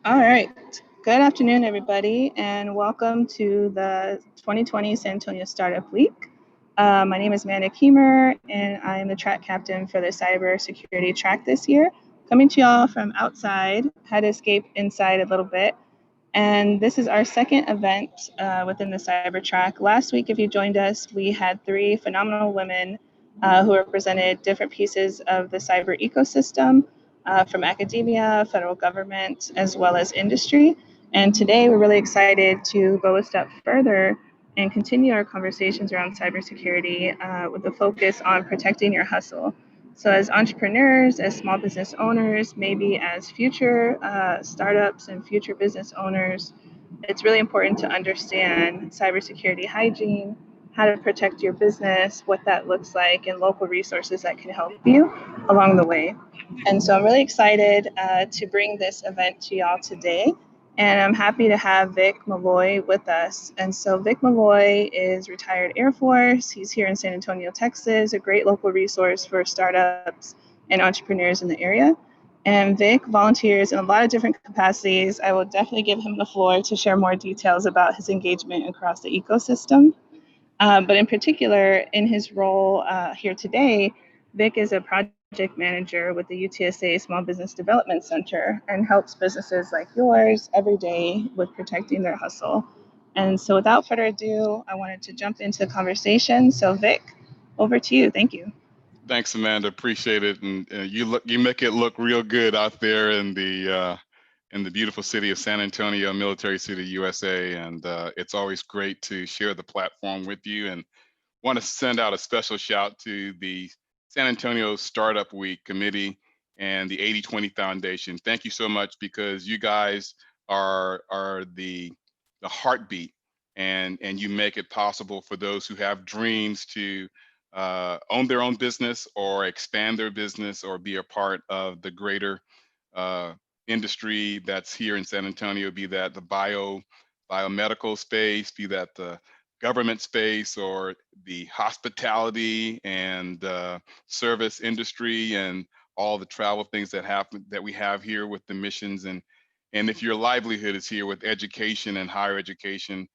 All right. Good afternoon, everybody, and welcome to the 2020 San Antonio Startup Week. My name is Amanda Keammerer, and I am the track captain for the cybersecurity track this year. Coming to y'all from outside, had to escape inside a little bit. And this is our second event within the cyber track. Last week, if you joined us, we had three phenomenal women who represented different pieces of the cyber ecosystem from academia, federal government, as well as industry. And today, we're really excited to go a step further and continue our conversations around cybersecurity with a focus on protecting your hustle. So, as entrepreneurs, as small business owners, maybe as future startups and future business owners, it's really important to understand cybersecurity hygiene, how to protect your business, what that looks like, and local resources that can help you along the way. And so I'm really excited to bring this event to y'all today. And I'm happy to have Vic Maloy with us. And so Vic Maloy is retired Air Force. He's here in San Antonio, Texas, a great local resource for startups and entrepreneurs in the area. And Vic volunteers in a lot of different capacities. I will definitely give him the floor to share more details about his engagement across the ecosystem. But in particular, in his role here today, Vic is a project manager with the UTSA Small Business Development Center and helps businesses like yours every day with protecting their hustle. And so without further ado, I wanted to jump into the conversation. So Vic, over to you. Thank you. Thanks, Amanda. Appreciate it. And you make it look real good out there in the beautiful city of San Antonio, Military City, USA. And it's always great to share the platform with you. And want to send out a special shout to the San Antonio Startup Week Committee and the 80/20 Foundation. Thank you so much, because you guys are the heartbeat, and you make it possible for those who have dreams to own their own business or expand their business or be a part of the greater industry that's here in San Antonio, be that the biomedical space, be that the government space, or the hospitality and service industry, and all the travel things that we have here with the missions. And if your livelihood is here with education and higher education,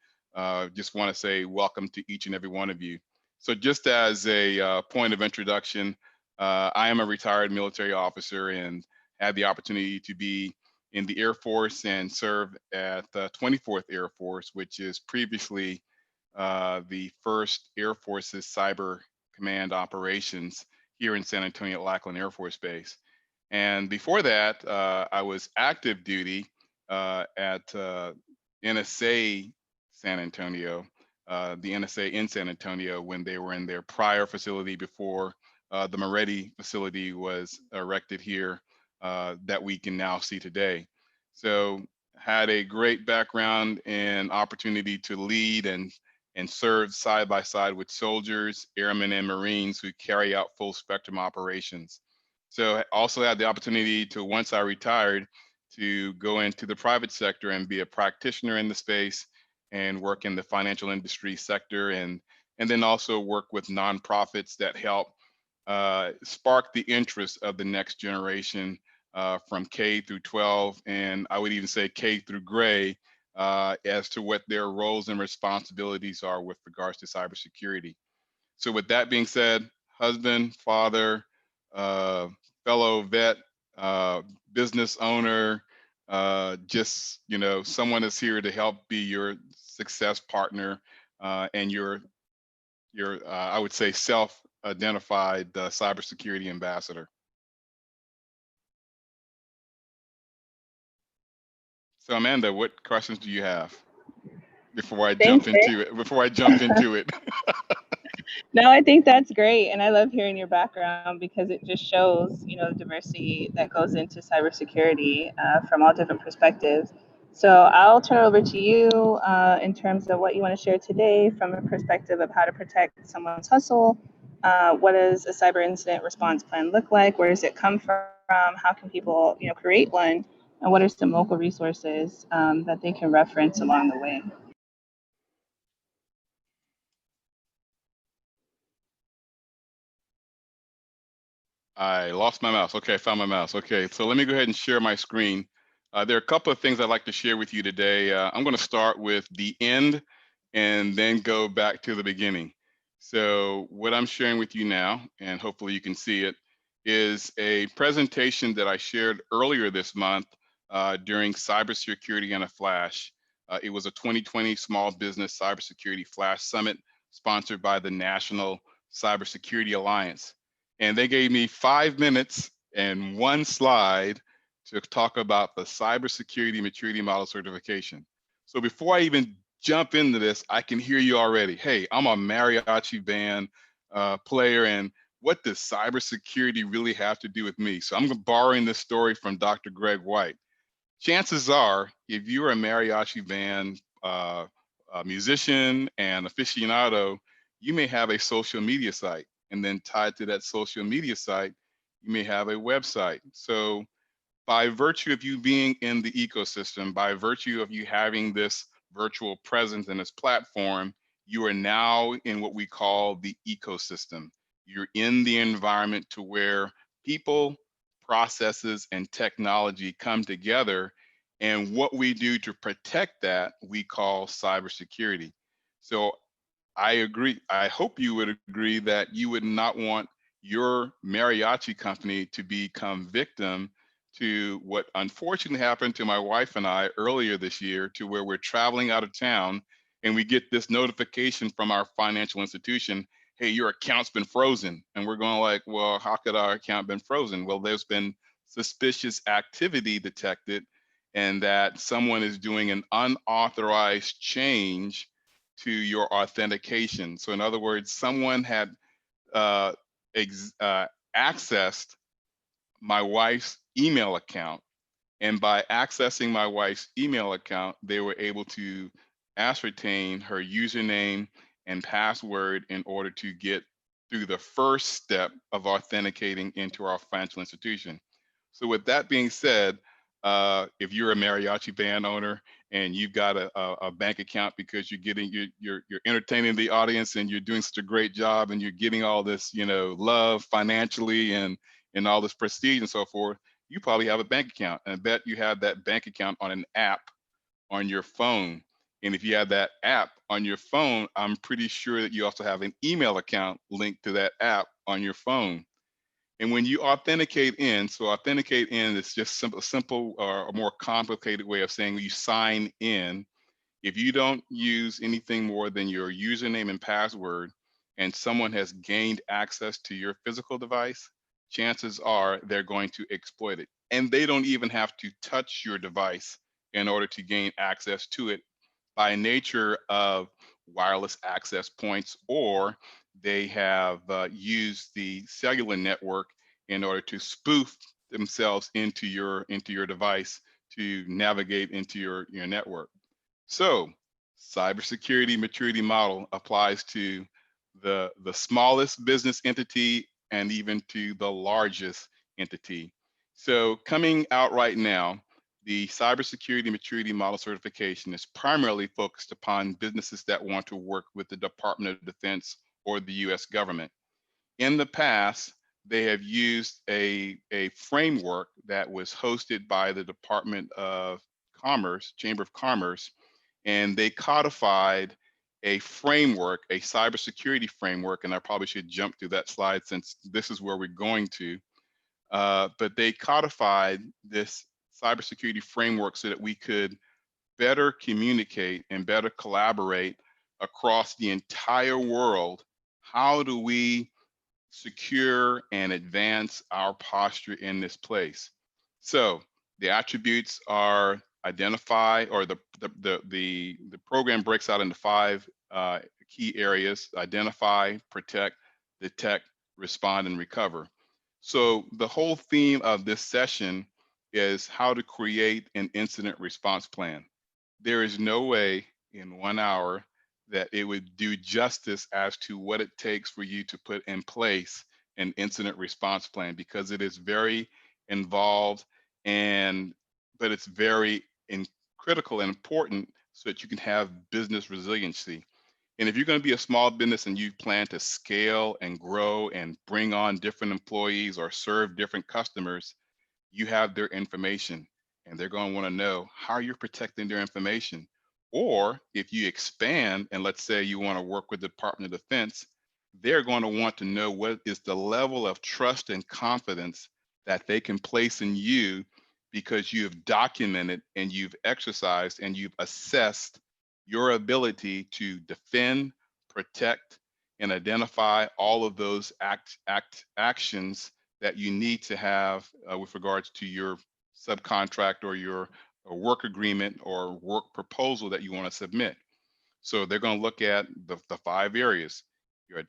just want to say welcome to each and every one of you. So just as a point of introduction, I am a retired military officer and had the opportunity to be in the Air Force and serve at the 24th Air Force, which is previously the 1st Air Force's Cyber Command operations here in San Antonio at Lackland Air Force Base. And before that, I was active duty at NSA San Antonio, the NSA in San Antonio, when they were in their prior facility before the Moretti facility was erected here that we can now see today. So had a great background and opportunity to lead and serve side by side with soldiers, airmen, and Marines who carry out full spectrum operations. So I also had the opportunity to, once I retired, to go into the private sector and be a practitioner in the space and work in the financial industry sector, and then also work with nonprofits that help spark the interest of the next generation from K through 12, and I would even say K through gray, as to what their roles and responsibilities are with regards to cybersecurity. So with that being said, husband, father, fellow vet, business owner, just, someone is here to help be your success partner and your I would say self-identified cybersecurity ambassador. So Amanda, what questions do you have before I jump into it? No, I think that's great. And I love hearing your background because it just shows, the diversity that goes into cybersecurity from all different perspectives. So I'll turn it over to you in terms of what you want to share today from a perspective of how to protect someone's hustle. What does a cyber incident response plan look like? Where does it come from? How can people, create one? And what are some local resources that they can reference along the way? I lost my mouse. Okay, I found my mouse. Okay, so let me go ahead and share my screen. There are a couple of things I'd like to share with you today. I'm going to start with the end and then go back to the beginning. So what I'm sharing with you now, and hopefully you can see it, is a presentation that I shared earlier this month during Cybersecurity in a Flash. It was a 2020 Small Business Cybersecurity Flash Summit sponsored by the National Cybersecurity Alliance. And they gave me 5 minutes and one slide to talk about the Cybersecurity Maturity Model Certification. So before I even jump into this, I can hear you already. Hey, I'm a mariachi band player, and what does cybersecurity really have to do with me? So I'm borrowing this story from Dr. Greg White. Chances are, if you're a mariachi band musician and aficionado, you may have a social media site, and then tied to that social media site, you may have a website. So by virtue of you being in the ecosystem, by virtue of you having this virtual presence in this platform, you are now in what we call the ecosystem. You're in the environment to where people, processes, and technology come together. And what we do to protect that, we call cybersecurity. So I agree. I hope you would agree that you would not want your mariachi company to become victim to what unfortunately happened to my wife and I earlier this year, to where we're traveling out of town and we get this notification from our financial institution, hey, your account's been frozen. And we're going like, well, how could our account been frozen? Well, there's been suspicious activity detected, and that someone is doing an unauthorized change to your authentication. So in other words, someone had uh, accessed my wife's email account. And by accessing my wife's email account, they were able to ascertain her username and password in order to get through the first step of authenticating into our financial institution. So with that being said, if you're a mariachi band owner and you've got a bank account because you're getting you're entertaining the audience and you're doing such a great job and you're getting all this love financially and all this prestige and so forth, you probably have a bank account. And I bet you have that bank account on an app on your phone. And if you have that app on your phone, I'm pretty sure that you also have an email account linked to that app on your phone. And when you authenticate in, so authenticate in is just simple or a more complicated way of saying you sign in. If you don't use anything more than your username and password, and someone has gained access to your physical device, chances are they're going to exploit it. And they don't even have to touch your device in order to gain access to it by nature of wireless access points, or they have used the cellular network in order to spoof themselves into your device to navigate into your network. So cybersecurity maturity model applies to the smallest business entity and even to the largest entity. So coming out right now, the cybersecurity maturity model certification is primarily focused upon businesses that want to work with the Department of Defense or the US government. In the past, they have used a framework that was hosted by the Department of Commerce, Chamber of Commerce, and they codified a framework, a cybersecurity framework, and I probably should jump to that slide since this is where we're going to. But they codified this cybersecurity framework so that we could better communicate and better collaborate across the entire world. How do we secure and advance our posture in this place? So the attributes are identify, or the program breaks out into 5 key areas: identify, protect, detect, respond, and recover. So the whole theme of this session is how to create an incident response plan. There is no way in 1 hour that it would do justice as to what it takes for you to put in place an incident response plan, because it is very involved, but it's very critical and important so that you can have business resiliency. And if you're going to be a small business and you plan to scale and grow and bring on different employees or serve different customers, you have their information. and they're going to want to know how you're protecting their information. Or if you expand and let's say you want to work with the Department of Defense, they're going to want to know what is the level of trust and confidence that they can place in you because you've documented and you've exercised and you've assessed your ability to defend, protect, and identify all of those actions that you need to have with regards to your subcontract or your work agreement or work proposal that you want to submit. So they're going to look at the 5 areas.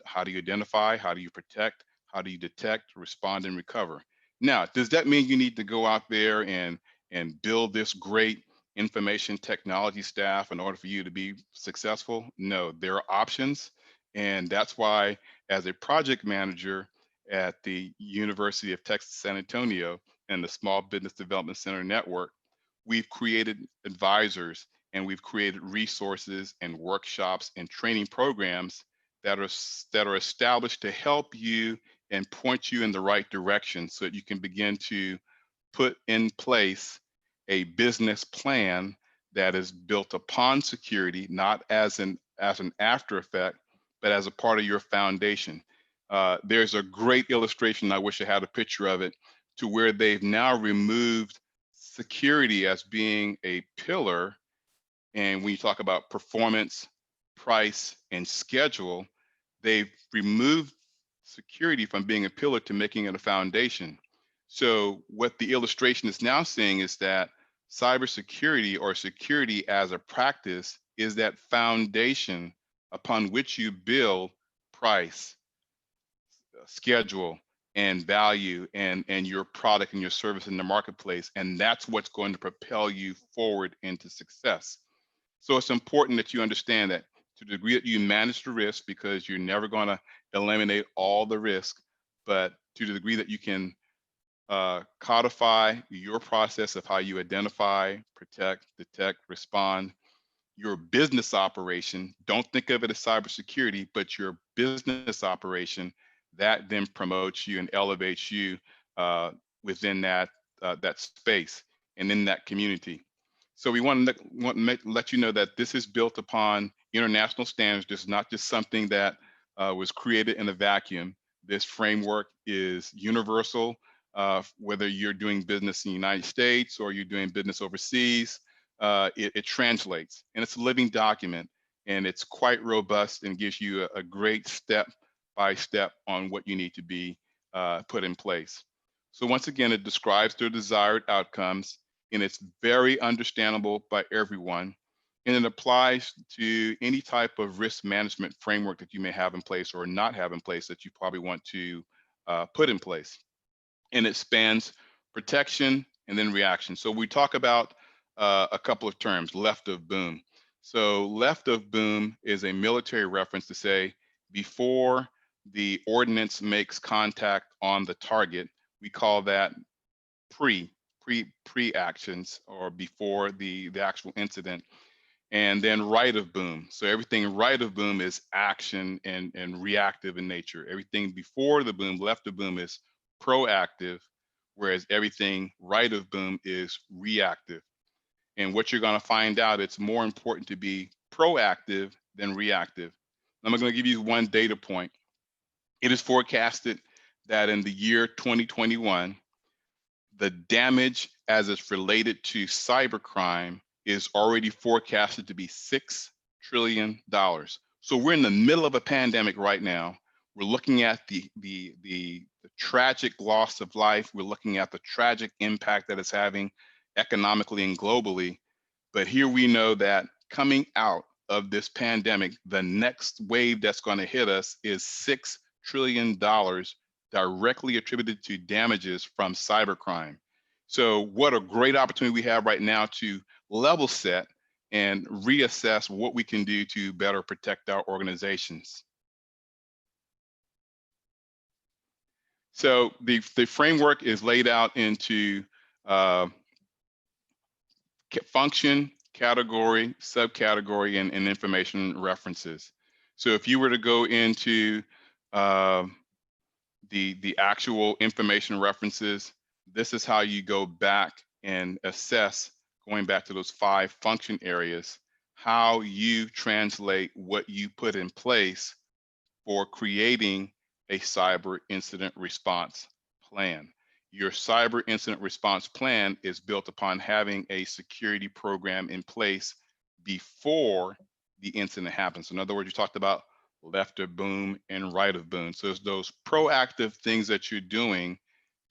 How do you identify? How do you protect? How do you detect, respond, and recover? Now, does that mean you need to go out there and build this great information technology staff in order for you to be successful? No, there are options. And that's why, as a project manager at the University of Texas San Antonio and the Small Business Development Center Network, we've created advisors and we've created resources and workshops and training programs that are established to help you and point you in the right direction so that you can begin to put in place a business plan that is built upon security, not as an after effect, but as a part of your foundation. There's a great illustration, I wish I had a picture of it, to where they've now removed security as being a pillar. And when you talk about performance, price, and schedule, they've removed security from being a pillar to making it a foundation. So what the illustration is now saying is that cybersecurity or security as a practice is that foundation upon which you build price, schedule, and value and your product and your service in the marketplace. And that's what's going to propel you forward into success. So it's important that you understand that to the degree that you manage the risk, because you're never going to eliminate all the risk, but to the degree that you can codify your process of how you identify, protect, detect, respond, your business operation, don't think of it as cybersecurity, but your business operation, that then promotes you and elevates you within that space and in that community. So we want to let you know that this is built upon international standards. This is not just something that was created in a vacuum. This framework is universal, whether you're doing business in the United States or you're doing business overseas. It translates, and it's a living document, and it's quite robust and gives you a great step by step on what you need to be put in place. So once again, it describes the desired outcomes, and it's very understandable by everyone, and it applies to any type of risk management framework that you may have in place or not have in place that you probably want to put in place. And it spans protection and then reaction. So we talk about a couple of terms, left of boom. So left of boom is a military reference to say before the ordnance makes contact on the target, we call that pre actions or before the actual incident. And then right of boom. So everything right of boom is action and reactive in nature. Everything before the boom, left of boom is proactive, whereas everything right of boom is reactive. And what you're going to find out, it's more important to be proactive than reactive. I'm going to give you one data point. It is forecasted that in the year 2021, the damage as it's related to cybercrime is already forecasted to be $6 trillion. So we're in the middle of a pandemic right now. We're looking at the tragic loss of life. We're looking at the tragic impact that it's having economically and globally. But here we know that coming out of this pandemic, the next wave that's going to hit us is $6 trillion directly attributed to damages from cybercrime. So what a great opportunity we have right now to level set and reassess what we can do to better protect our organizations. So the framework is laid out into function, category, subcategory, and information references. So if you were to go into the actual information references, this is how you go back and assess, going back to those 5 function areas, how you translate what you put in place for creating a cyber incident response plan. Your cyber incident response plan is built upon having a security program in place before the incident happens. In other words, you talked about left of boom and right of boom. So it's those proactive things that you're doing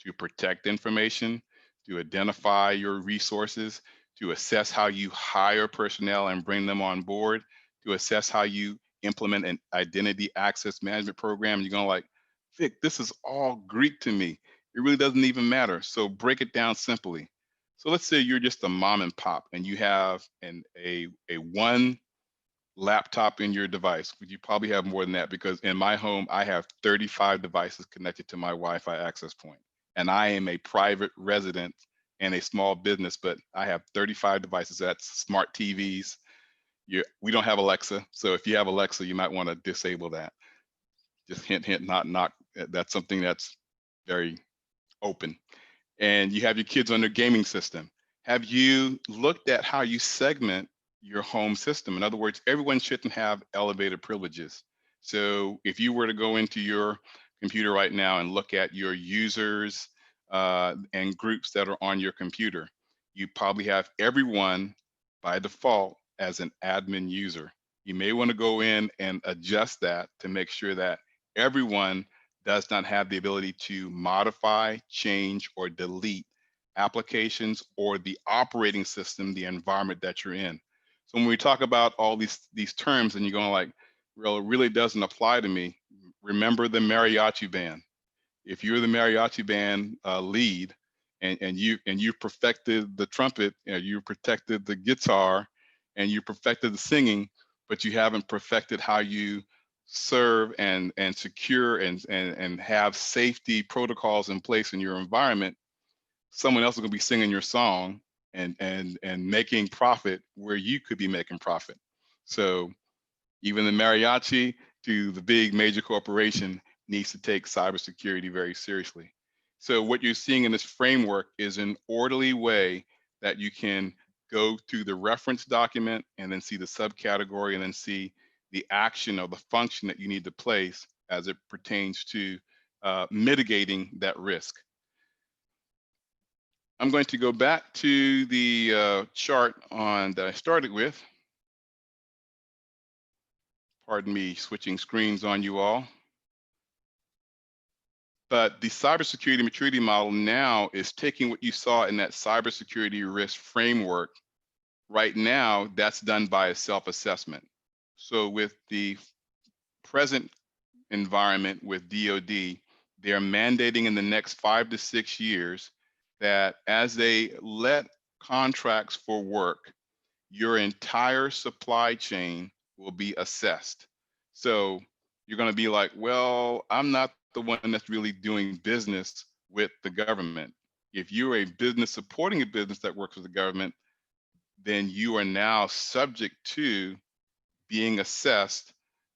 to protect information, to identify your resources, to assess how you hire personnel and bring them on board, to assess how you implement an identity access management program. You're going like, Vic, this is all Greek to me. It really doesn't even matter. So break it down simply. So let's say you're just a mom and pop and you have a one laptop in your device. You probably have more than that because in my home, I have 35 devices connected to my Wi-Fi access point. And I am a private resident and a small business, but I have 35 devices. That's smart TVs. We don't have Alexa. So if you have Alexa, you might want to disable that. Just hint, hint, not, knock. That's something that's very open. And you have your kids on their gaming system. Have you looked at how you segment your home system? In other words, everyone shouldn't have elevated privileges. So if you were to go into your computer right now and look at your users and groups that are on your computer, you probably have everyone by default as an admin user. You may want to go in and adjust that to make sure that everyone does not have the ability to modify, change, or delete applications or the operating system, the environment that you're in. So when we talk about all these terms and you're going like, well, it really doesn't apply to me, remember the mariachi band. If you're the mariachi band lead and you've perfected the trumpet, you perfected the guitar, and you perfected the singing, but you haven't perfected how you serve and secure and have safety protocols in place in your environment, someone else is going to be singing your song and making profit where you could be making profit. So even the mariachi to the big major corporation needs to take cybersecurity very seriously. So what you're seeing in this framework is an orderly way that you can go to the reference document and then see the subcategory and then see the action or the function that you need to place as it pertains to mitigating that risk. I'm going to go back to the chart that I started with. Pardon me, switching screens on you all. But the cybersecurity maturity model now is taking what you saw in that cybersecurity risk framework. Right now, that's done by a self-assessment. So with the present environment with DoD, they're mandating in the next 5 to 6 years that as they let contracts for work, your entire supply chain will be assessed. So you're going to be like, well, I'm not the one that's really doing business with the government. If you're a business supporting a business that works with the government, then you are now subject to being assessed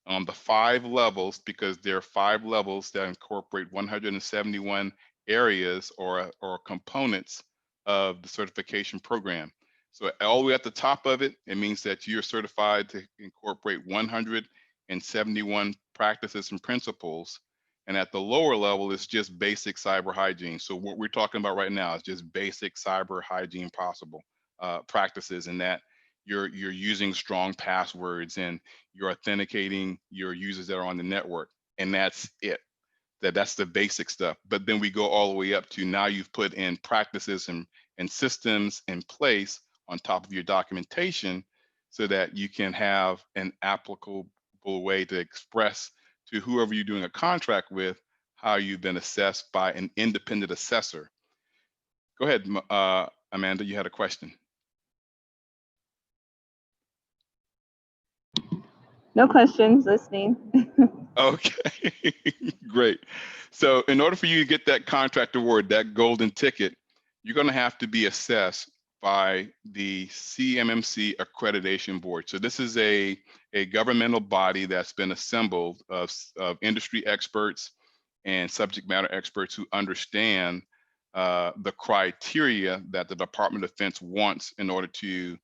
on the 5 levels, because there are 5 levels that incorporate 171 areas or components of the certification program. So all the way at the top of it, it means that you're certified to incorporate 171 practices and principles. And at the lower level, it's just basic cyber hygiene. So what we're talking about right now is just basic cyber hygiene practices, and that you're using strong passwords and you're authenticating your users that are on the network. And that's it. That's the basic stuff. But then we go all the way up to now you've put in practices and systems in place on top of your documentation so that you can have an applicable way to express to whoever you're doing a contract with how you've been assessed by an independent assessor. Go ahead, Amanda, you had a question. No questions, listening. Okay, great. So in order for you to get that contract award, that golden ticket, you're going to have to be assessed by the CMMC Accreditation Board. So this is a governmental body that's been assembled of industry experts and subject matter experts who understand the criteria that the Department of Defense wants in order to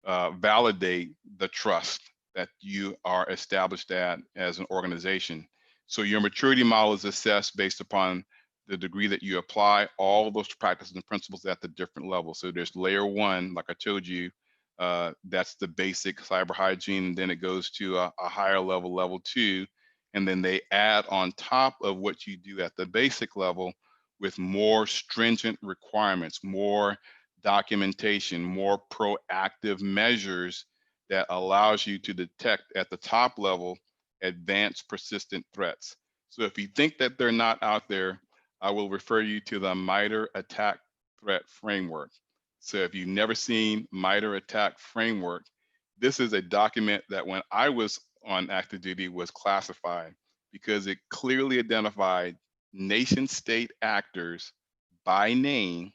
validate the trust that you are established at as an organization. So your maturity model is assessed based upon the degree that you apply all those practices and principles at the different levels. So there's layer one, like I told you, that's the basic cyber hygiene. And then it goes to a higher level, level two. And then they add on top of what you do at the basic level with more stringent requirements, more documentation, more proactive measures that allows you to detect at the top level advanced persistent threats. So if you think that they're not out there, I will refer you to the Mitre attack threat framework. So if you've never seen Mitre attack framework, this is a document that when I was on active duty was classified because it clearly identified nation state actors by name,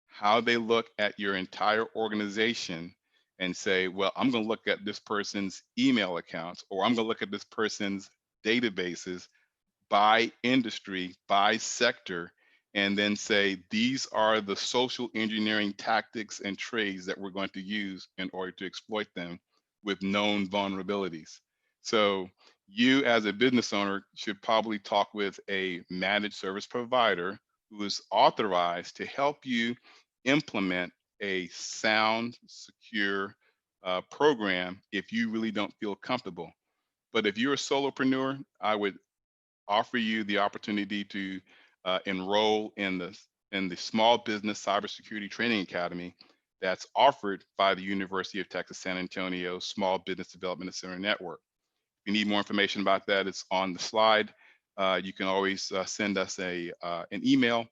how they look at your entire organization and say, well, I'm going to look at this person's email accounts, or I'm going to look at this person's databases by industry, by sector, and then say, these are the social engineering tactics and trades that we're going to use in order to exploit them with known vulnerabilities. So you as a business owner should probably talk with a managed service provider who is authorized to help you implement a sound, secure program if you really don't feel comfortable. But if you're a solopreneur, I would offer you the opportunity to enroll in the Small Business Cybersecurity Training Academy that's offered by the University of Texas San Antonio Small Business Development Center Network. If you need more information about that, it's on the slide. You can always send us an email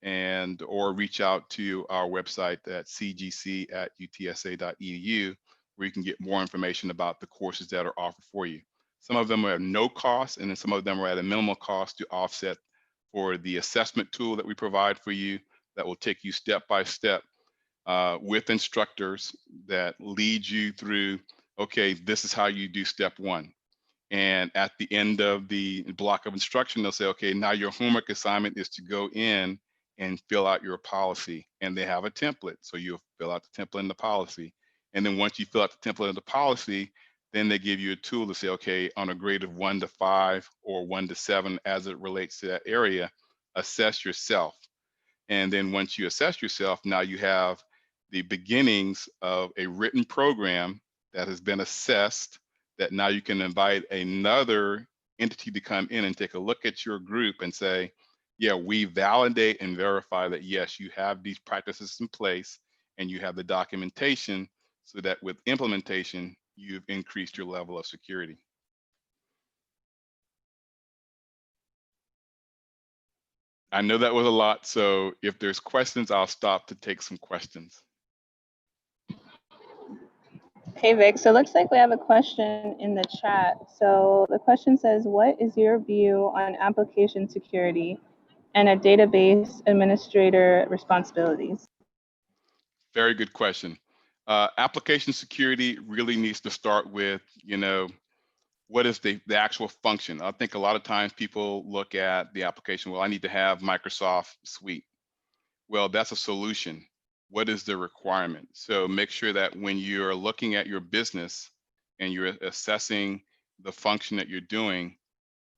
and or reach out to our website at cgc@utsa.edu, where you can get more information about the courses that are offered for you. Some of them are at no cost, and then some of them are at a minimal cost to offset for the assessment tool that we provide for you that will take you step by step with instructors that lead you through, okay, this is how you do step one. And at the end of the block of instruction, they'll say, okay, now your homework assignment is to go in and fill out your policy. And they have a template. So you'll fill out the template in the policy. And then once you fill out the template in the policy, then they give you a tool to say, okay, on a grade of 1 to 5 or 1 to 7 as it relates to that area, assess yourself. And then once you assess yourself, now you have the beginnings of a written program that has been assessed, that now you can invite another entity to come in and take a look at your group and say, yeah, we validate and verify that, yes, you have these practices in place and you have the documentation so that with implementation, you've increased your level of security. I know that was a lot, so if there's questions, I'll stop to take some questions. Hey, Vic. So it looks like we have a question in the chat. So the question says, what is your view on application security and a database administrator responsibilities? Very good question. Application security really needs to start with, what is the actual function? I think a lot of times people look at the application, well, I need to have Microsoft Suite. Well, that's a solution. What is the requirement? So make sure that when you're looking at your business and you're assessing the function that you're doing,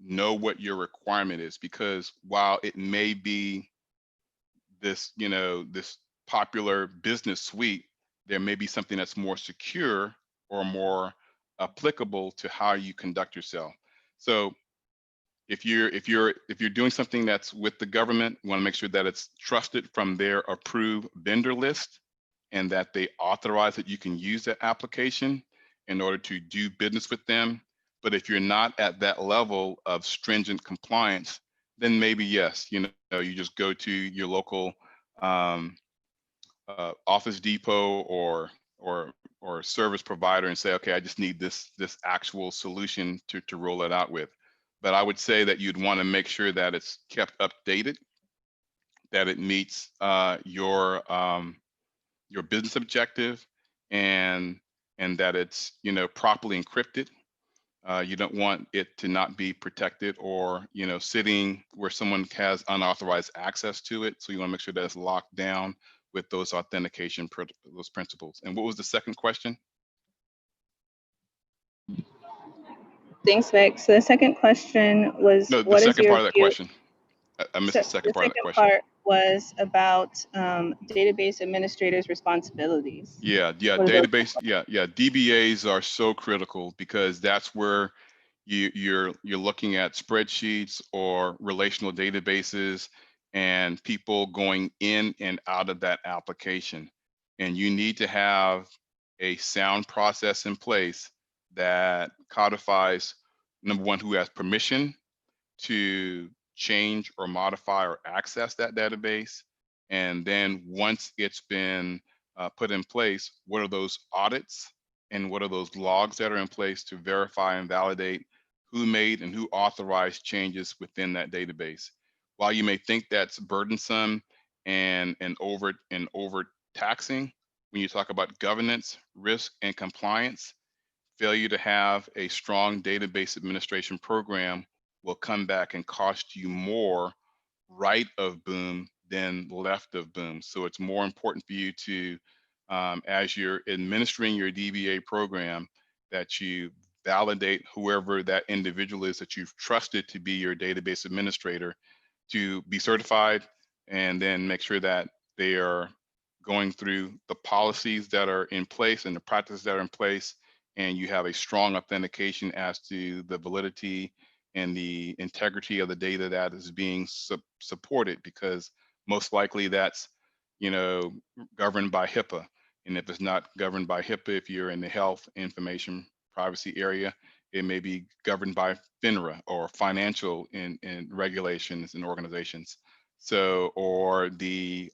know what your requirement is, because while it may be this, this popular business suite, there may be something that's more secure or more applicable to how you conduct yourself. So if you're doing something that's with the government, you want to make sure that it's trusted from their approved vendor list and that they authorize that you can use that application in order to do business with them. But if you're not at that level of stringent compliance, then maybe yes, you just go to your local Office Depot or service provider and say, okay, I just need this actual solution to roll it out with. But I would say that you'd want to make sure that it's kept updated, that it meets your business objective, and that it's properly encrypted, You don't want it to not be protected or, sitting where someone has unauthorized access to it. So you want to make sure that it's locked down with those authentication those principles. And what was the second question? Thanks, Vic. So the second question was, No, the what is second your part of that view? question. I missed So the second the part of that second question. part was about database administrators' responsibilities. Yeah, What are those? database. Yeah. DBAs are so critical because that's where you're looking at spreadsheets or relational databases and people going in and out of that application. And you need to have a sound process in place that codifies, number one, who has permission to change or modify or access that database. And then once it's been put in place, what are those audits and what are those logs that are in place to verify and validate who made and who authorized changes within that database. While you may think that's burdensome and overtaxing, when you talk about governance, risk, and compliance, failure to have a strong database administration program will come back and cost you more right of boom than left of boom. So it's more important for you to, as you're administering your DBA program, that you validate whoever that individual is that you've trusted to be your database administrator to be certified, and then make sure that they are going through the policies that are in place and the practices that are in place, and you have a strong authentication as to the validity and the integrity of the data that is being supported, because most likely that's governed by HIPAA. And if it's not governed by HIPAA, if you're in the health information privacy area, it may be governed by FINRA or financial in regulations and organizations. So, or the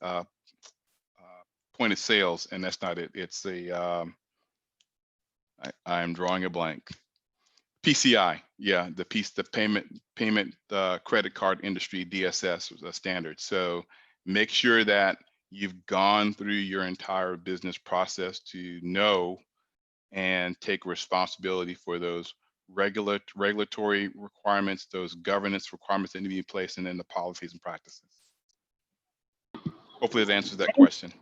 point of sales, and that's not it. It's the I'm drawing a blank. PCI, yeah, the payment credit card industry DSS standard. So make sure that you've gone through your entire business process to know and take responsibility for those regulatory requirements, those governance requirements that need to be in place, and then the policies and practices. Hopefully that answers that question.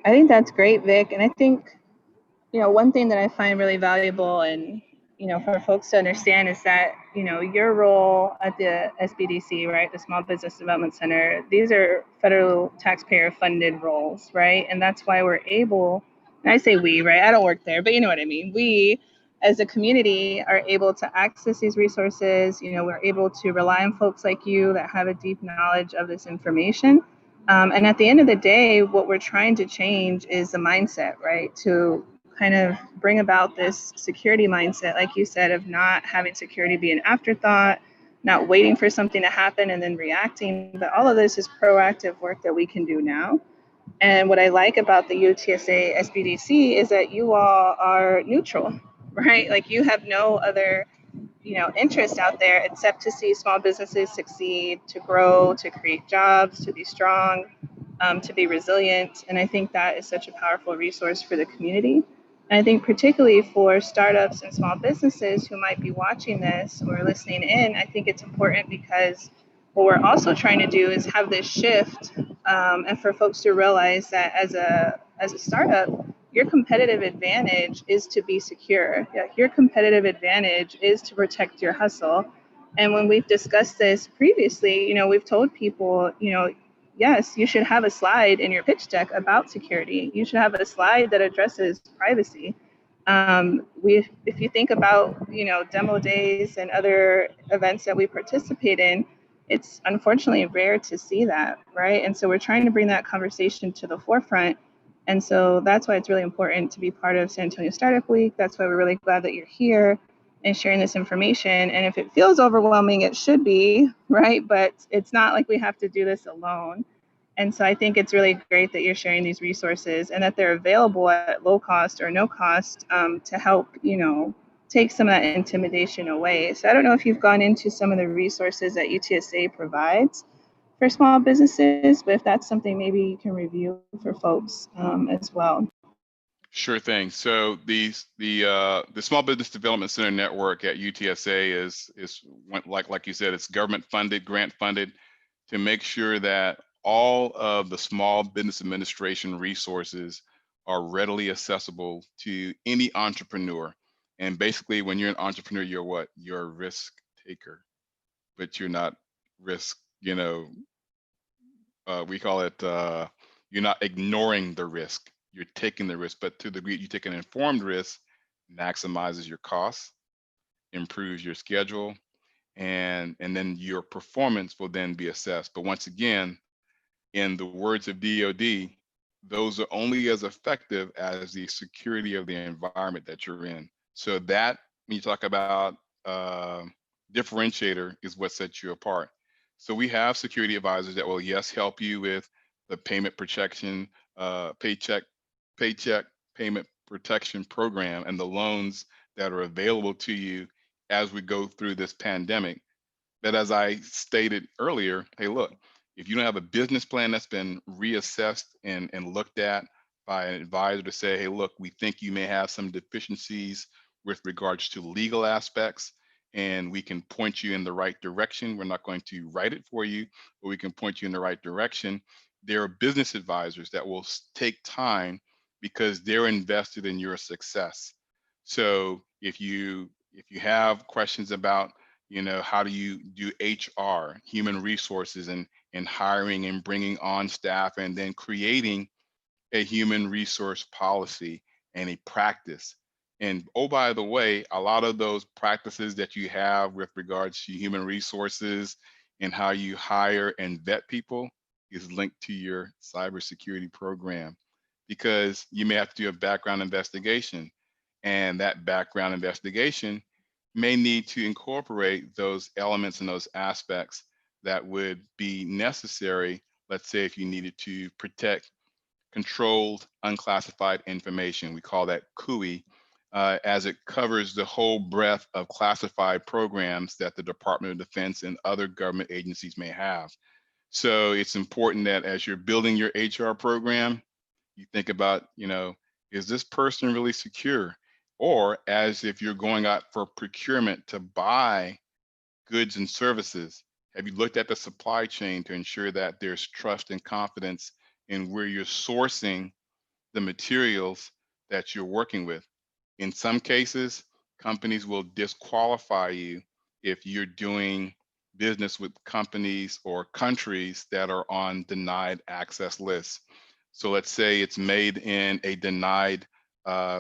I think that's great, Vic. And I think, one thing that I find really valuable and, for folks to understand is that, your role at the SBDC, right, the Small Business Development Center, these are federal taxpayer funded roles, right? And that's why we're able, and I say we, right? I don't work there, but you know what I mean. We, as a community, are able to access these resources. We're able to rely on folks like you that have a deep knowledge of this information. And at the end of the day, what we're trying to change is the mindset, right? To kind of bring about this security mindset, like you said, of not having security be an afterthought, not waiting for something to happen and then reacting. But all of this is proactive work that we can do now. And what I like about the UTSA SBDC is that you all are neutral, right? Like you have no other interest out there except to see small businesses succeed, to grow, to create jobs, to be strong, to be resilient. And I think that is such a powerful resource for the community. And I think particularly for startups and small businesses who might be watching this or listening in, I think it's important because what we're also trying to do is have this shift, and for folks to realize that as a startup, your competitive advantage is to be secure. Yeah, your competitive advantage is to protect your hustle. And when we've discussed this previously, we've told people, yes, you should have a slide in your pitch deck about security. You should have a slide that addresses privacy. If you think about, demo days and other events that we participate in, it's unfortunately rare to see that, right? And so we're trying to bring that conversation to the forefront. And so that's why it's really important to be part of San Antonio Startup Week. That's why we're really glad that you're here and sharing this information. And if it feels overwhelming, it should be, right? But it's not like we have to do this alone. And so I think it's really great that you're sharing these resources and that they're available at low cost or no cost, to help, take some of that intimidation away. So I don't know if you've gone into some of the resources that UTSA provides for small businesses, but if that's something maybe you can review for folks, as well. Sure thing. So the Small Business Development Center network at UTSA is like you said, it's government funded, grant funded, to make sure that all of the small business administration resources are readily accessible to any entrepreneur. And basically, when you're an entrepreneur, you're what? You're a risk taker, but you're not risk. We call it. You're not ignoring the risk. You're taking the risk, but to the degree you take an informed risk, maximizes your costs, improves your schedule, and then your performance will then be assessed. But once again, in the words of DoD, those are only as effective as the security of the environment that you're in. So that, when you talk about differentiator, is what sets you apart. So we have security advisors that will, yes, help you with the payment protection, paycheck payment protection program, and the loans that are available to you as we go through this pandemic. But as I stated earlier, hey, look, if you don't have a business plan that's been reassessed and looked at by an advisor to say, hey, look, we think you may have some deficiencies with regards to legal aspects, and we can point you in the right direction. We're not going to write it for you, but we can point you in the right direction. There are business advisors that will take time because they're invested in your success. So if you have questions about, how do you do HR, human resources, and hiring and bringing on staff, and then creating a human resource policy and a practice. And oh, by the way, a lot of those practices that you have with regards to human resources and how you hire and vet people is linked to your cybersecurity program, because you may have to do a background investigation, and that background investigation may need to incorporate those elements and those aspects that would be necessary. Let's say if you needed to protect controlled unclassified information, we call that CUI, as it covers the whole breadth of classified programs that the Department of Defense and other government agencies may have. So it's important that as you're building your HR program, you think about, is this person really secure? Or as if you're going out for procurement to buy goods and services, have you looked at the supply chain to ensure that there's trust and confidence in where you're sourcing the materials that you're working with? In some cases, companies will disqualify you if you're doing business with companies or countries that are on denied access lists. So let's say it's made in a denied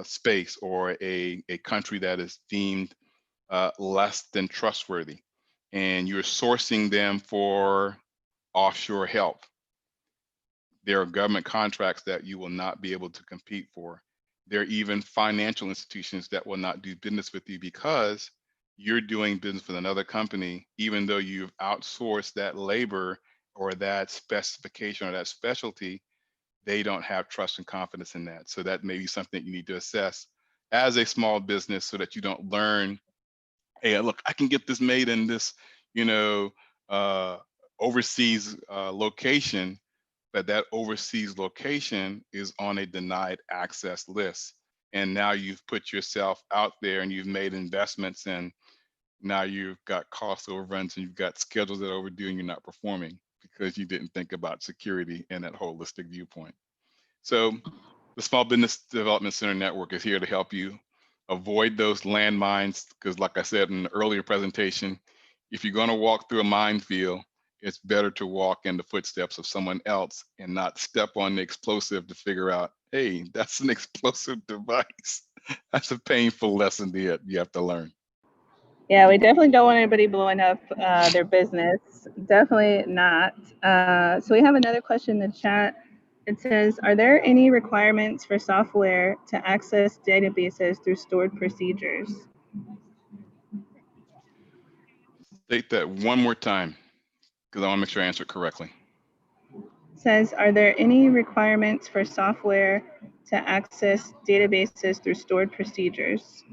space, or a country that is deemed less than trustworthy, and you're sourcing them for offshore help. There are government contracts that you will not be able to compete for. There are even financial institutions that will not do business with you because you're doing business with another company, even though you've outsourced that labor or that specification or that specialty. They don't have trust and confidence in that. So that may be something you need to assess as a small business, so that you don't learn, hey, look, I can get this made in this, uh, overseas location, but that overseas location is on a denied access list. And now you've put yourself out there and you've made investments, and now you've got cost overruns and you've got schedules that are overdue and you're not performing because you didn't think about security in that holistic viewpoint. So the Small Business Development Center Network is here to help you avoid those landmines, because like I said in the earlier presentation, if you're going to walk through a minefield, it's better to walk in the footsteps of someone else and not step on the explosive to figure out, hey, that's an explosive device. That's a painful lesson that you have to learn. Yeah, we definitely don't want anybody blowing up their business. Definitely not. So we have another question in the chat. It says, are there any requirements for software to access databases through stored procedures? State that one more time, because I want to make sure I answer it correctly. It says, are there any requirements for software to access databases through stored procedures?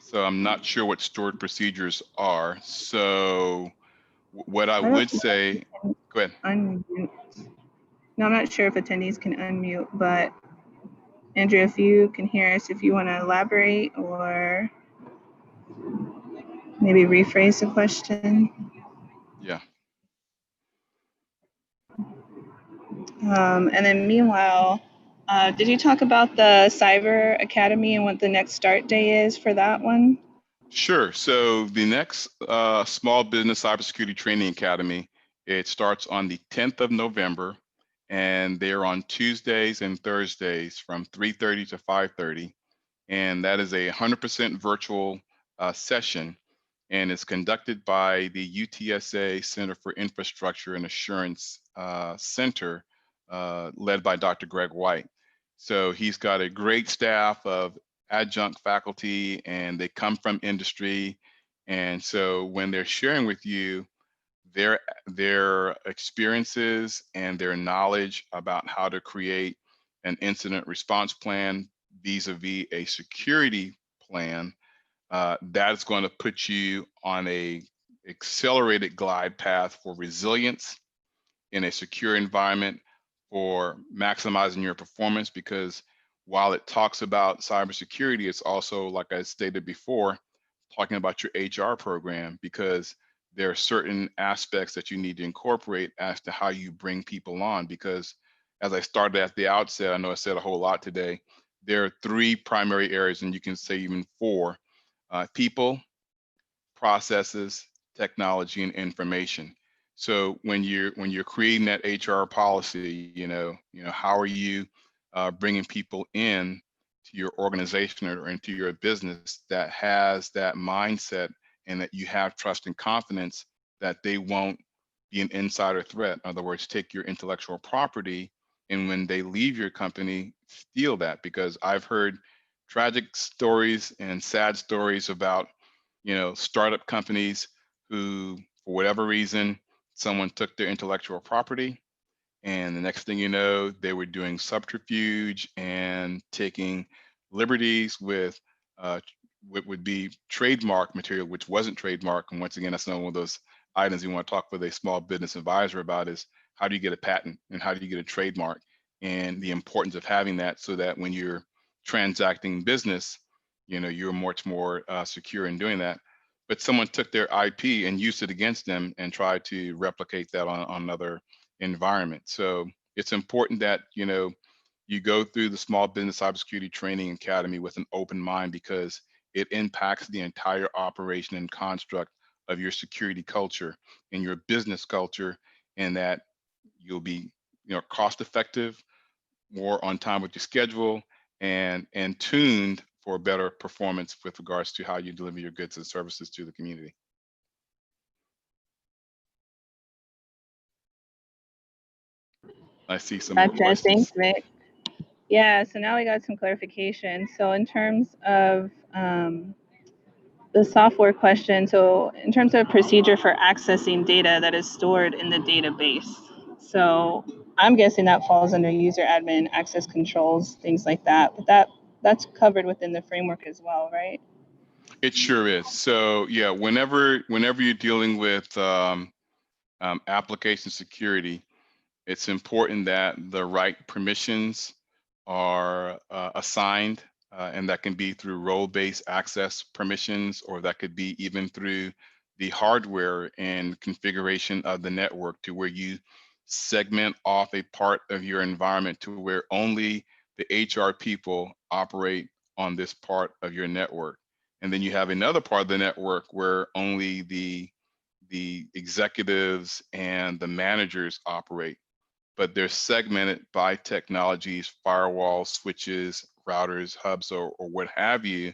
So I'm not sure what stored procedures are. So what I would say, go ahead. Unmute. No, I'm not sure if attendees can unmute, but Andrew, if you can hear us, if you want to elaborate or maybe rephrase the question. Yeah. And then meanwhile, did you talk about the Cyber Academy and what the next start day is for that one? Sure. So the next Small Business Cybersecurity Training Academy, it starts on the 10th of November, and they're on Tuesdays and Thursdays from 3:30 to 5:30. And that is a 100% virtual session, and it's conducted by the UTSA Center for Infrastructure and Assurance Center, led by Dr. Greg White. So he's got a great staff of adjunct faculty, and they come from industry. And so when they're sharing with you their experiences and their knowledge about how to create an incident response plan vis-a-vis a security plan, that's going to put you on a accelerated glide path for resilience in a secure environment, for maximizing your performance, because while it talks about cybersecurity, it's also, like I stated before, talking about your HR program, because there are certain aspects that you need to incorporate as to how you bring people on. Because as I started at the outset, I know I said a whole lot today, there are three primary areas, and you can say even four: people, processes, technology, and information. So when you're creating that HR policy, how are you bringing people in to your organization or into your business that has that mindset, and that you have trust and confidence that they won't be an insider threat. In other words, take your intellectual property, and when they leave your company, steal that. Because I've heard tragic stories and sad stories about startup companies who, for whatever reason, someone took their intellectual property, and the next thing you know, they were doing subterfuge and taking liberties with what would be trademark material, which wasn't trademark. And once again, that's another one of those items you want to talk with a small business advisor about: is how do you get a patent and how do you get a trademark, and the importance of having that, so that when you're transacting business, you're much more secure in doing that. But someone took their IP and used it against them and tried to replicate that on another environment. So it's important that you go through the Small Business Cybersecurity Training Academy with an open mind, because it impacts the entire operation and construct of your security culture and your business culture, and that you'll be cost effective, more on time with your schedule, and tuned for better performance with regards to how you deliver your goods and services to the community. I see some more Gotcha. questions. Thanks, Vic. Yeah, so now we got some clarification. So in terms of the software question, so in terms of procedure for accessing data that is stored in the database, so I'm guessing that falls under user admin, access controls, things like that. But that's covered within the framework as well, right? It sure is. So yeah, whenever you're dealing with application security, it's important that the right permissions are assigned, and that can be through role-based access permissions, or that could be even through the hardware and configuration of the network, to where you segment off a part of your environment to where only the HR people operate on this part of your network. And then you have another part of the network where only the executives and the managers operate, but they're segmented by technologies, firewalls, switches, routers, hubs, or what have you,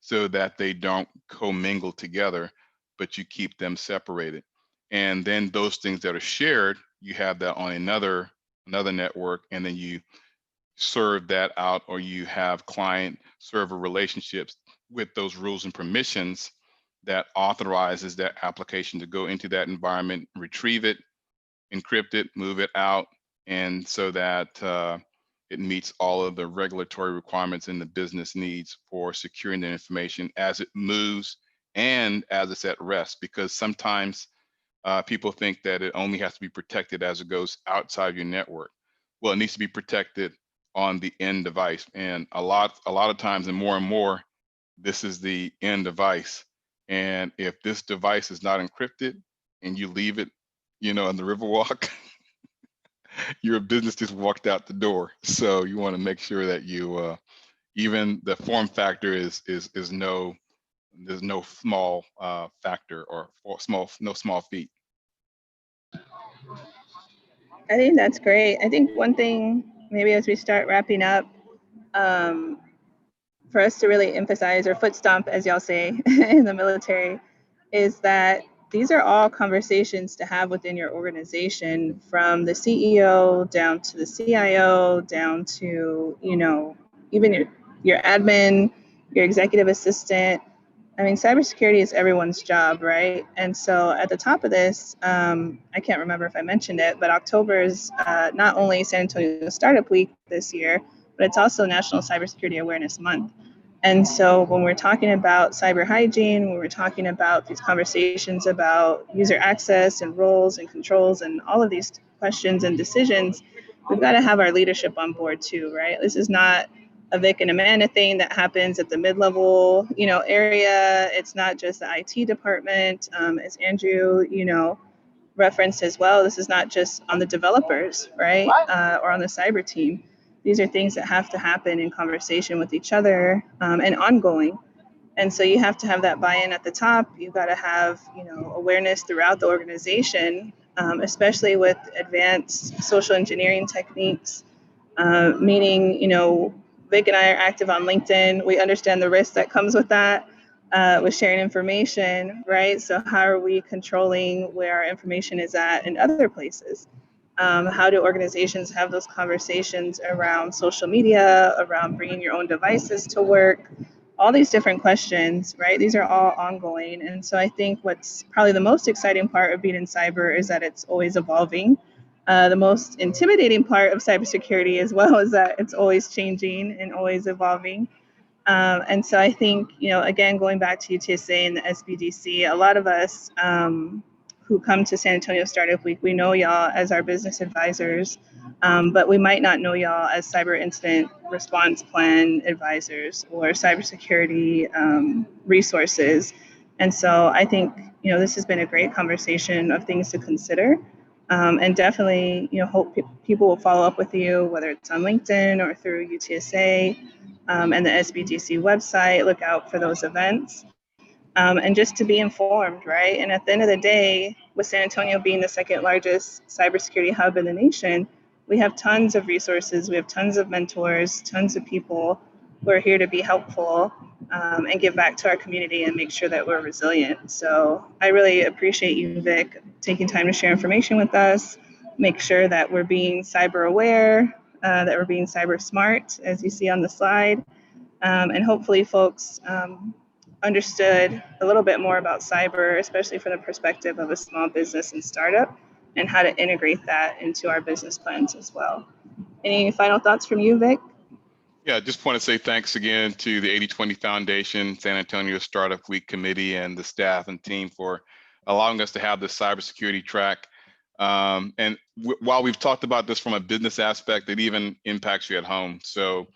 so that they don't commingle together, but you keep them separated. And then those things that are shared, you have that on another network, and then you serve that out, or you have client server relationships with those rules and permissions that authorizes that application to go into that environment, retrieve it, encrypt it, move it out, and so that it meets all of the regulatory requirements and the business needs for securing the information as it moves and as it's at rest. Because sometimes people think that it only has to be protected as it goes outside your network. Well, it needs to be protected on the end device. And a lot of times and more, this is the end device. And if this device is not encrypted and you leave it, you know, in the Riverwalk, your business just walked out the door. So you want to make sure that you, even the form factor is no, there's no small factor or no small feat. I think that's great. I think one thing, maybe as we start wrapping up, for us to really emphasize, or foot stomp, as y'all say in the military, is that these are all conversations to have within your organization, from the CEO down to the CIO, down to, you know, even your admin, your executive assistant. I mean, cybersecurity is everyone's job, right? And so at the top of this, I can't remember if I mentioned it, but October is not only San Antonio Startup Week this year, but it's also National Cybersecurity Awareness Month. And so when we're talking about cyber hygiene, when we're talking about these conversations about user access and roles and controls and all of these questions and decisions, we've got to have our leadership on board too, right? This is not a Vic and Amanda thing that happens at the mid-level, you know, area. It's not just the IT department, as Andrew, you know, referenced as well. This is not just on the developers, right, or on the cyber team. These are things that have to happen in conversation with each other, and ongoing. And so you have to have that buy-in at the top. You've got to have, you know, awareness throughout the organization, especially with advanced social engineering techniques, meaning, you know, Vic and I are active on LinkedIn. We understand the risk that comes with that, with sharing information, right? So how are we controlling where our information is at in other places? How do organizations have those conversations around social media, around bringing your own devices to work? All these different questions, right? These are all ongoing. And so I think what's probably the most exciting part of being in cyber is that it's always evolving. The most intimidating part of cybersecurity as well is that it's always changing and always evolving. And so I think, you know, again, going back to UTSA and the SBDC, a lot of us who come to San Antonio Startup Week, we know y'all as our business advisors, but we might not know y'all as cyber incident response plan advisors or cybersecurity resources. And so I think, you know, this has been a great conversation of things to consider. And definitely, you know, hope people will follow up with you, whether it's on LinkedIn or through UTSA and the SBDC website. Look out for those events. And just to be informed, right? And at the end of the day, with San Antonio being the second largest cybersecurity hub in the nation, we have tons of resources, we have tons of mentors, tons of people who are here to be helpful and give back to our community and make sure that we're resilient. So I really appreciate you, Vic, taking time to share information with us, make sure that we're being cyber aware, that we're being cyber smart, as you see on the slide. And hopefully folks understood a little bit more about cyber, especially from the perspective of a small business and startup, and how to integrate that into our business plans as well. Any final thoughts from you, Vic? Yeah, just want to say thanks again to the 80/20 Foundation, San Antonio Startup Week Committee, and the staff and team for allowing us to have this cybersecurity track. And while we've talked about this from a business aspect, it even impacts you at home. So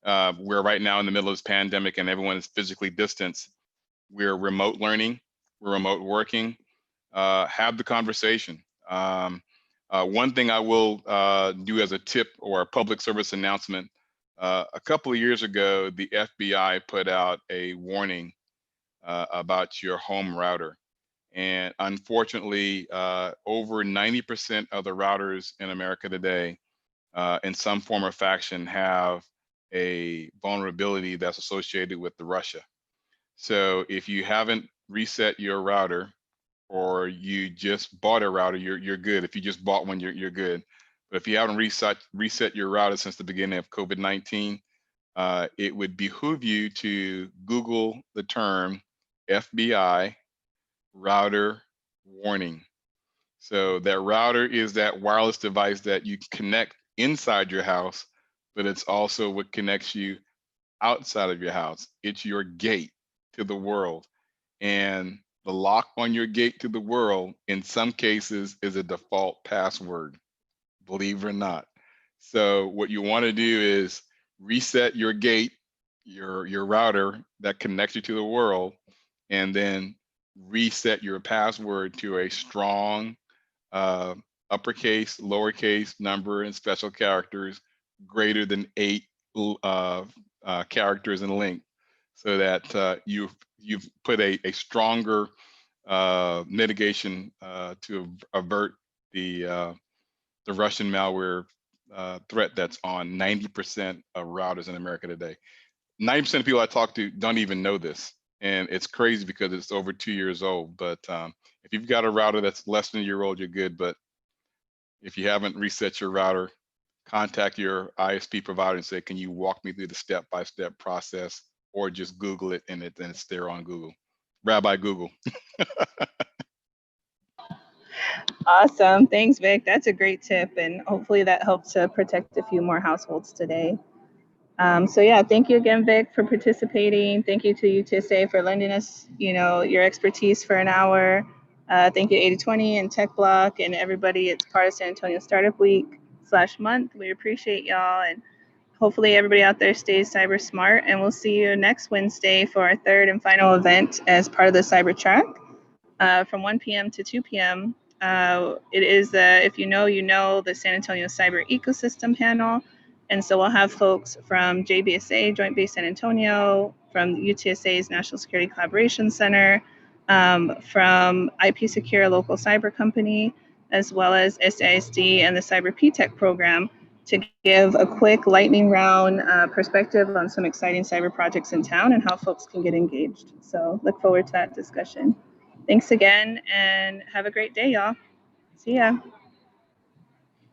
we're right now in the middle of this pandemic and everyone is physically distanced. We're remote learning, we're remote working. Have the conversation. One thing I will do as a tip or a public service announcement, a couple of years ago, the FBI put out a warning about your home router. And unfortunately, over 90% of the routers in America today, in some form or fashion, have a vulnerability that's associated with the Russia. So if you haven't reset your router, or you just bought a router, you're good. If you just bought one, you're good. But if you haven't reset your router since the beginning of COVID-19, it would behoove you to Google the term FBI router warning. So that router is that wireless device that you connect inside your house, but it's also what connects you outside of your house. It's your gate to the world. And the lock on your gate to the world, in some cases, is a default password, believe it or not. So what you want to do is reset your gate, your router that connects you to the world, and then reset your password to a strong uppercase, lowercase number, and special characters greater than 8 characters in length, so that you've put a stronger mitigation to avert the Russian malware threat that's on 90% of routers in America today. 90% of people I talk to don't even know this. And it's crazy because it's over 2 years old. But if you've got a router that's less than a year old, you're good. But if you haven't reset your router, contact your ISP provider and say, can you walk me through the step-by-step process, or just Google it and it's there on Google. Rabbi Google. Awesome. Thanks, Vic. That's a great tip. And hopefully that helped to protect a few more households today. So yeah, thank you again, Vic, for participating. Thank you to UTSA for lending us, your expertise for an hour. Thank you 8020 and Tech Block and everybody. It's part of San Antonio Startup Week/month. We appreciate y'all, and hopefully everybody out there stays cyber smart. And we'll see you next Wednesday for our third and final event as part of the Cyber Track from 1 p.m. to 2 p.m. It is, if you know, the San Antonio Cyber Ecosystem panel. And so we'll have folks from JBSA, Joint Base San Antonio, from UTSA's National Security Collaboration Center, from IP Secure, a local cyber company, as well as SASW and the Cyber PTech program, to give a quick lightning round perspective on some exciting cyber projects in town and how folks can get engaged. So look forward to that discussion. Thanks again, and have a great day, y'all. See ya.